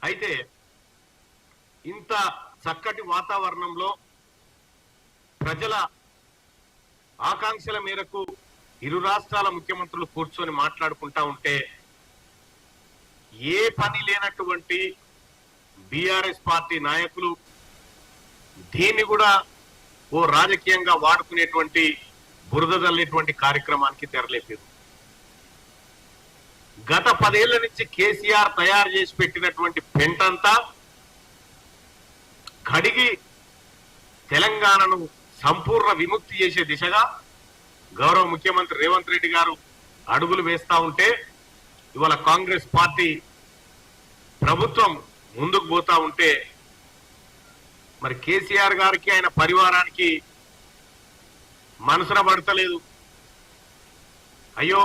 అయితే ఇంత చక్కటి వాతావరణంలో ప్రజల ఆకాంక్షల మేరకు ఇరు రాష్ట్రాల ముఖ్యమంత్రులు కూర్చొని మాట్లాడుకుంటా ఉంటే ఏ పని లేనటువంటి బీఆర్ఎస్ పార్టీ నాయకులు దీన్ని కూడా ఓ రాజకీయంగా వాడుకునేటువంటి బురద జల్లేటువంటి కార్యక్రమానికి తెరలేపారు. గత 10 ఏళ్ల నుంచి కేసీఆర్ తయారు చేసి పెట్టినటువంటి పెంటంతా కడిగి తెలంగాణను సంపూర్ణ విముక్తి చేసే దిశగా గౌరవ ముఖ్యమంత్రి రేవంత్ రెడ్డి గారు అడుగులు వేస్తా ఉంటే ఇవాళ కాంగ్రెస్ పార్టీ ప్రభుత్వం ముందుకు పోతా ఉంటే మరి కేసీఆర్ గారికి ఆయన పరివారానికి మనసున పడతలేదు. అయ్యో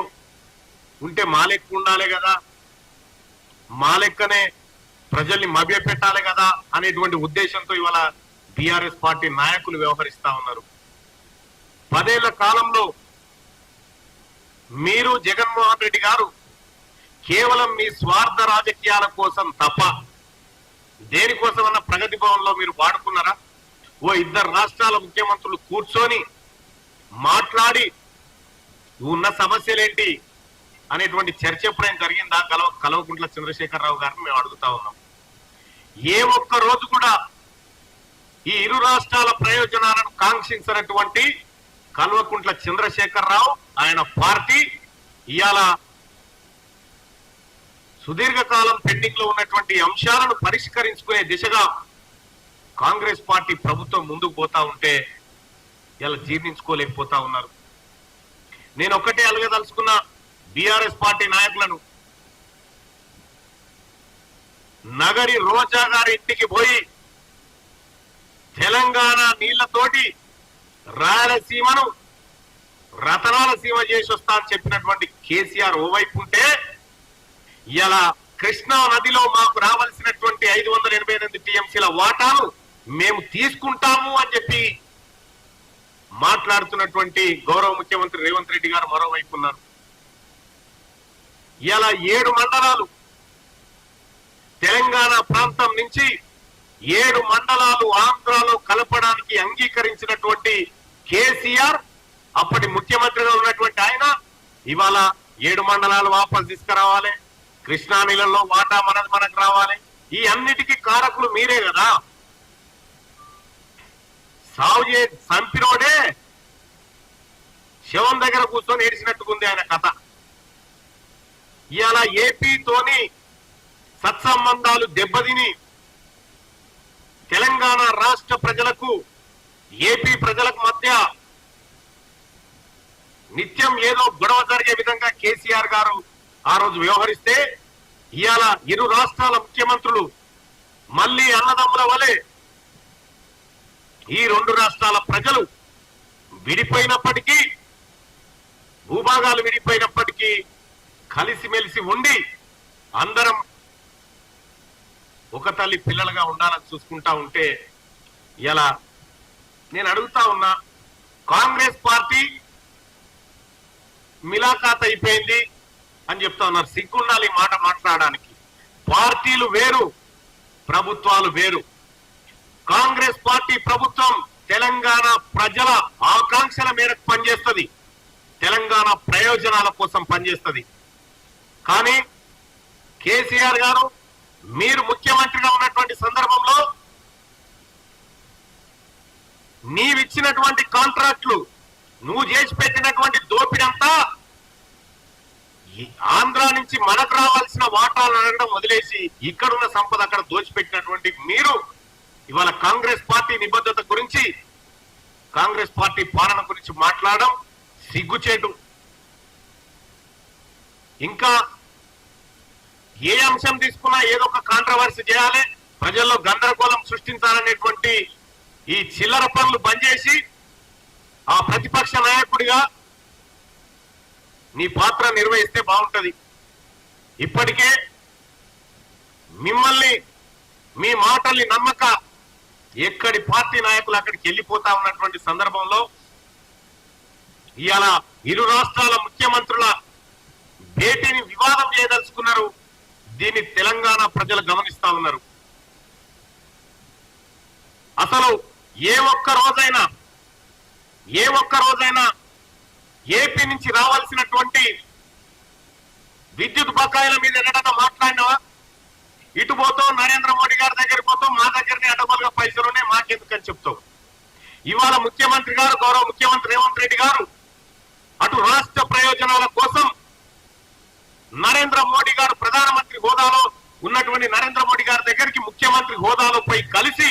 ఉంటే మా లెక్క ఉండాలి కదా, మా లెక్కనే ప్రజల్ని మభ్యపెట్టాలి కదా అనేటువంటి ఉద్దేశంతో ఇవాళ బీఆర్ఎస్ పార్టీ నాయకులు వ్యవహరిస్తా ఉన్నారు. 10 ఏళ్ల కాలంలో మీరు జగన్మోహన్ రెడ్డి గారు కేవలం మీ స్వార్థ రాజకీయాల కోసం తప్ప దేనికోసమన్నా ప్రగతి భవన్లో మీరు వాడుకున్నారా? ఓ 2 రాష్ట్రాల ముఖ్యమంత్రులు కూర్చొని మాట్లాడి ఉన్న సమస్యలేంటి అనేటువంటి చర్చ ఎప్పుడైనా జరిగిందా? కల్వకుంట్ల చంద్రశేఖరరావు గారిని మేము అడుగుతా ఉన్నాం. ఏ ఒక్క రోజు కూడా ఈ ఇరు రాష్ట్రాల ప్రయోజనాలను కాంక్షించినటువంటి కల్వకుంట్ల చంద్రశేఖరరావు ఆయన పార్టీ ఇవాళ సుదీర్ఘకాలం పెండింగ్ లో ఉన్నటువంటి అంశాలను పరిష్కరించుకునే దిశగా కాంగ్రెస్ పార్టీ ప్రభుత్వం ముందుకు పోతా ఉంటే ఇలా జీర్ణించుకోలేకపోతా ఉన్నారు. నేను ఒక్కటే అలగదలుచుకున్న బీఆర్ఎస్ పార్టీ నాయకులను, నగరి రోజా గారి ఇంటికి పోయి తెలంగాణ నీళ్లతోటి రాయలసీమను రతనాల సీమ చేసి వస్తా అని చెప్పినటువంటి కేసీఆర్ ఓవైపు ఉంటే ఇలా కృష్ణా నదిలో మాకు రావాల్సినటువంటి 588 టీఎంసీల వాటాను మేము తీసుకుంటాము అని చెప్పి మాట్లాడుతున్నటువంటి గౌరవ ముఖ్యమంత్రి రేవంత్ రెడ్డి గారు మరోవైపు ఉన్నారు. ఇలా 7 మండలాలు తెలంగాణ ప్రాంతం నుంచి 7 మండలాలు ఆంధ్రాలో కలపడానికి అంగీకరించినటువంటి కేసీఆర్, అప్పటి ముఖ్యమంత్రిగా ఉన్నటువంటి ఆయన ఇవాళ 7 మండలాలు వాపస్ తీసుకురావాలి, కృష్ణా నీళ్ళల్లో వాటా మనకు రావాలి. ఈ అన్నిటికీ కారకులు మీరే కదా. సాగు సంపినోడే శవం దగ్గర కూర్చొని ఏడిచినట్టుకుంది ఆయన కథ. ఇవాళ ఏపీతోని సత్సంబంధాలు దెబ్బతిని తెలంగాణ రాష్ట్ర ప్రజలకు ఏపీ ప్రజలకు మధ్య నిత్యం ఏదో గొడవ జరిగే విధంగా కేసీఆర్ గారు ఆ రోజు వ్యవహరిస్తే ఇవాళ ఇరు రాష్ట్రాల ముఖ్యమంత్రులు మళ్ళీ అన్నదమ్ముల వలె ఈ 2 రాష్ట్రాల ప్రజలు విడిపోయినప్పటికీ, భూభాగాలు విడిపోయినప్పటికీ కలిసిమెలిసి ఉండి అందరం ఒక తల్లి పిల్లలుగా ఉండాలని చూసుకుంటా ఉంటే ఇలా నేను అడుగుతా ఉన్నా, కాంగ్రెస్ పార్టీ మిలాఖాత్ అయిపోయింది అని చెప్తా ఉన్నారు. సిగ్గుండాలి మాట మాట్లాడడానికి. పార్టీలు వేరు, ప్రభుత్వాలు వేరు. కాంగ్రెస్ పార్టీ ప్రభుత్వం తెలంగాణ ప్రజల ఆకాంక్షల మేరకు పనిచేస్తుంది, తెలంగాణ ప్రయోజనాల కోసం పనిచేస్తుంది. కానీ కేసీఆర్ గారు మీరు ముఖ్యమంత్రిగా ఉన్నటువంటి సందర్భంలో నీవిచ్చినటువంటి కాంట్రాక్టులు, నువ్వు చేసి పెట్టినటువంటి దోపిడంతా ఆంధ్ర నుంచి మనకు రావాల్సిన వాటాలు అనడం వదిలేసి ఇక్కడున్న సంపద అక్కడ దోచిపెట్టినటువంటి మీరు ఇవాళ కాంగ్రెస్ పార్టీ నిబద్ధత గురించి, కాంగ్రెస్ పార్టీ పాలన గురించి మాట్లాడడం సిగ్గుచేటు. ఇంకా ఏ అంశం తీసుకున్నా ఏదో ఒక కాంట్రవర్సీ చేయాలి, ప్రజల్లో గందరగోళం సృష్టించాలనేటువంటి ఈ చిల్లర పనులు బంద్ చేసి ఆ ప్రతిపక్ష నాయకుడిగా నీ పాత్ర నిర్వహిస్తే బాగుంటది. ఇప్పటికే మిమ్మల్ని, మీ మాటల్ని నమ్మక ఎక్కడి పార్టీ నాయకులు అక్కడికి వెళ్ళిపోతా ఉన్నటువంటి సందర్భంలో ఇవాళ ఇరు రాష్ట్రాల ముఖ్యమంత్రుల భేటీని వివాదం చేయదలుచుకున్నారు. దీన్ని తెలంగాణ ప్రజలు గమనిస్తా ఉన్నారు. అసలు ఏ ఒక్క రోజైనా ఏపీ నుంచి రావాల్సినటువంటి విద్యుత్ బకాయిల మీద ఎన్నడన్నా మాట్లాడినావా? ఇటు పోతావు నరేంద్ర మోడీ గారి దగ్గరికి పోతావు, మా దగ్గరనే అడగలుగా పైసలునే మాకెందుకని చెప్తావు. ఇవాళ ముఖ్యమంత్రి గారు, గౌరవ ముఖ్యమంత్రి రేవంత్ రెడ్డి గారు అటు రాష్ట్ర ప్రయోజనాల కోసం నరేంద్ర మోడీ గారు ప్రధానమంత్రి హోదాలో ఉన్నటువంటి నరేంద్ర మోడీ గారి దగ్గరికి ముఖ్యమంత్రి హోదాలో పోయి కలిసి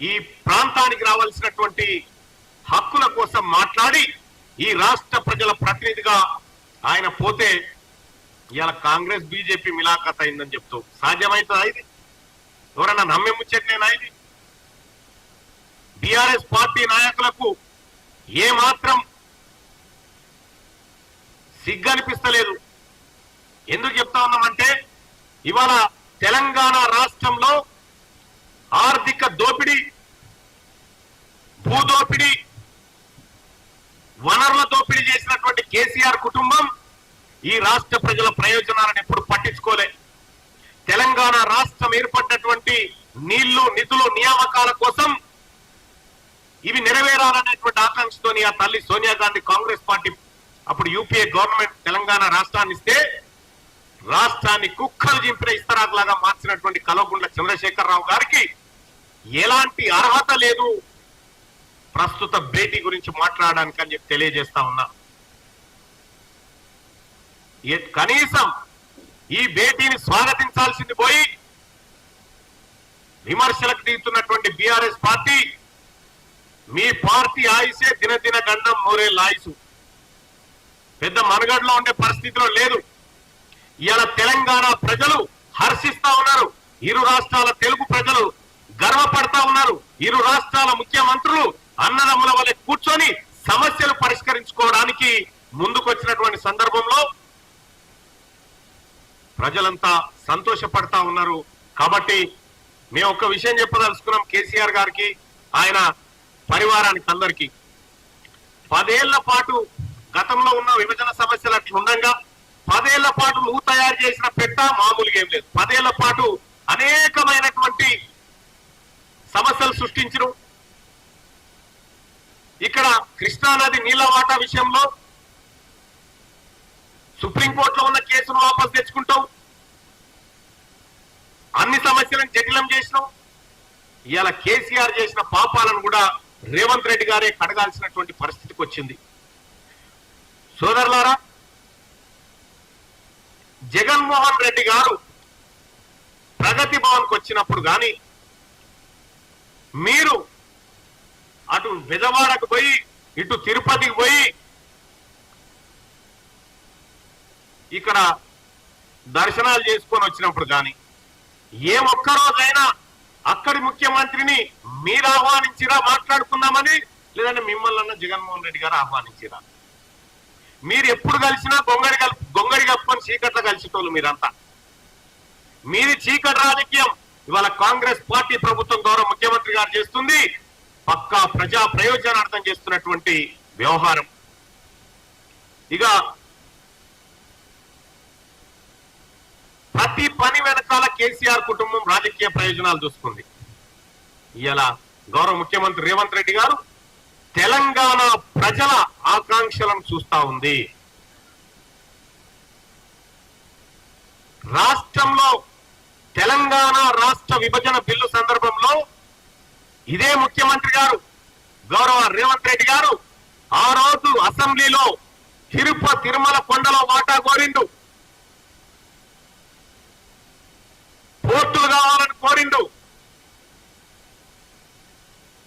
ఈ ప్రాంతానికి రావాల్సినటువంటి హక్కుల కోసం మాట్లాడి ఈ రాష్ట్ర ప్రజల ప్రతినిధిగా ఆయన పోతే ఇవాళ కాంగ్రెస్ బీజేపీ మిలాఖత్ అయిందని చెప్తావు. సాధ్యమవుతుందా ఇది? ఎవరన్నా నమ్మే ముచ్చట్నేనా ఇది? బీఆర్ఎస్ పార్టీ నాయకులకు ఏమాత్రం సిగ్గనిపిస్తలేదు. ఎందుకు చెప్తా ఉన్నామంటే ఇవాళ తెలంగాణ రాష్ట్రంలో ఆర్థిక దోపిడీ, భూదోపిడీ, వనరుల దోపిడీ చేసినటువంటి కేసీఆర్ కుటుంబం ఈ రాష్ట్ర ప్రజల ప్రయోజనాలను ఎప్పుడు పట్టించుకోలే. తెలంగాణ రాష్ట్రం ఏర్పడినటువంటి నీళ్లు, నిధులు, నియామకాల కోసం ఇవి నెరవేరాలనేటువంటి ఆకాంక్షతోని ఆ తల్లి సోనియా గాంధీ కాంగ్రెస్ పార్టీ అప్పుడు యూపీఏ గవర్నమెంట్ తెలంగాణ రాష్ట్రాన్ని ఇస్తే రాష్ట్రాన్ని కుక్కలు చింపిన ఇస్తరాకులాగా మార్చినటువంటి కల్వకుంట్ల చంద్రశేఖరరావు గారికి ఎలాంటి అర్హత లేదు ప్రస్తుత భేటీ గురించి మాట్లాడడానికి అని చెప్పి తెలియజేస్తా ఉన్నా. కనీసం ఈ భేటీని స్వాగతించాల్సింది పోయి విమర్శలకు దిగుతున్నటువంటి బీఆర్ఎస్ పార్టీ, మీ పార్టీ ఆయుసే దినదిన గండం మూరేళ్ళ ఆయుసు, పెద్ద మనుగడలో ఉండే పరిస్థితిలో లేదు. ఇవాళ తెలంగాణ ప్రజలు హర్షిస్తా ఉన్నారు, ఇరు రాష్ట్రాల తెలుగు ప్రజలు గర్వపడతా ఉన్నారు. ఇరు రాష్ట్రాల ముఖ్యమంత్రులు అన్నదమ్ముల వలె కూర్చొని సమస్యలు పరిష్కరించుకోవడానికి ముందుకొచ్చినటువంటి సందర్భంలో ప్రజలంతా సంతోషపడతా ఉన్నారు. కాబట్టి మేము ఒక విషయం చెప్పదలుచుకున్నాం కేసీఆర్ గారికి, ఆయన పరివారానికి అందరికీ. 10 ఏళ్ల పాటు గతంలో ఉన్న విభజన సమస్యలు అట్లా ఉండగా 10 ఏళ్ల పాటు నువ్వు తయారు చేసిన పెట్ట మామూలుగా ఏం లేదు. 10 ఏళ్ల పాటు అనేకమైనటువంటి సమస్యలు సృష్టించరు. ఇక్కడ కృష్ణానది నీళ్ల వాటా విషయంలో సుప్రీంకోర్టులో ఉన్న కేసును వాపసు తెచ్చుకుంటావు, అన్ని సమస్యలను జటిలం చేసినావు. ఇవాళ కేసీఆర్ చేసిన పాపాలను కూడా రేవంత్ రెడ్డి గారే కడగాల్సినటువంటి పరిస్థితికి వచ్చింది. సోదరులారా, జగన్మోహన్ రెడ్డి గారు ప్రగతి భవన్కి వచ్చినప్పుడు కానీ మీరు అటు బెజవాడకు పోయి ఇటు తిరుపతికి పోయి ఇక్కడ దర్శనాలు చేసుకొని వచ్చినప్పుడు కానీ ఏ ఒక్క రోజైనా అక్కడి ముఖ్యమంత్రిని మీరు ఆహ్వానించిరా మాట్లాడుకుందామని, లేదంటే మిమ్మల్ని జగన్మోహన్ రెడ్డి గారు ఆహ్వానించిరా? మీరు ఎప్పుడు కలిసినా గొంగడి కప్పుకొని చీకట్లో కలిసేటోళ్ళు మీరంతా. మీది చీకటి రాజకీయం. ఇవాళ కాంగ్రెస్ పార్టీ ప్రభుత్వం గౌరవ ముఖ్యమంత్రి గారు చేస్తుంది పక్కా ప్రజా ప్రయోజనార్థం చేస్తున్నటువంటి వ్యవహారం. ఇక ప్రతి పని వెనకాల కేసీఆర్ కుటుంబం రాజకీయ ప్రయోజనాలు చూసుకుంది. ఇలా గౌరవ ముఖ్యమంత్రి రేవంత్ రెడ్డి గారు తెలంగాణ ప్రజల ఆకాంక్షలను చూస్తా ఉంది. రాష్ట్రంలో తెలంగాణ రాష్ట్ర విభజన బిల్లు సందర్భంలో ఇదే ముఖ్యమంత్రి గారు గౌరవ రేవంత్ రెడ్డి గారు ఆ రోజు అసెంబ్లీలో తిరుమల కొండలో వాటా కోరిండు, పోర్టులు కావాలని కోరిండు.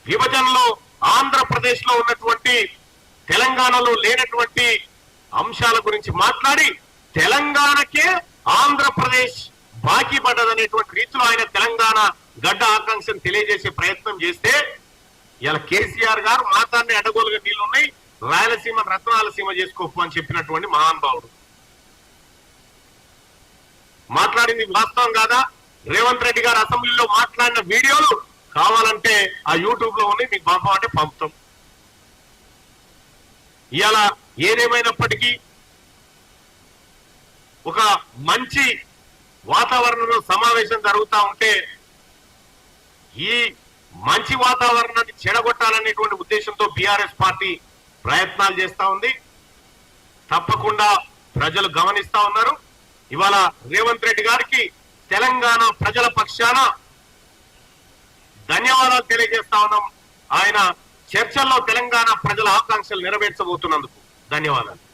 విభజనలో ఆంధ్రప్రదేశ్ లో ఉన్నటువంటి తెలంగాణలో లేనటువంటి అంశాల గురించి మాట్లాడి తెలంగాణకే ఆంధ్రప్రదేశ్ బాకీ పడ్డదనేటువంటి రీతిలో ఆయన తెలంగాణ గడ్డ ఆకాంక్షను తెలియజేసే ప్రయత్నం చేస్తే ఇలా కేసీఆర్ గారు మాతాన్ని అడ్డగోలుగా నీళ్లున్నాయి, రాయలసీమ రత్నాలసీమ చేసుకోపు అని చెప్పినటువంటి మహానుభావుడు. మాట్లాడింది వాస్తవం కాదా? రేవంత్ రెడ్డి గారు అసెంబ్లీలో మాట్లాడిన వీడియోలు కావాలంటే ఆ యూట్యూబ్ లో ఉన్నాయి, మీకు పంపమంటే పంపుతాం. ఇవాళ ఏదేమైనప్పటికీ ఒక మంచి వాతావరణంలో సమావేశం జరుగుతూ ఉంటే ఈ మంచి వాతావరణాన్ని చెడగొట్టాలనేటువంటి ఉద్దేశంతో బీఆర్ఎస్ పార్టీ ప్రయత్నాలు చేస్తా ఉంది. తప్పకుండా ప్రజలు గమనిస్తా ఉన్నారు. ఇవాళ రేవంత్ రెడ్డి గారికి తెలంగాణ ప్రజల పక్షాన ధన్యవాదాలు తెలియజేస్తా ఉన్నాం. ఆయన చర్చల్లో తెలంగాణ ప్రజల ఆకాంక్షలు నెరవేర్చబోతున్నందుకు ధన్యవాదాలు.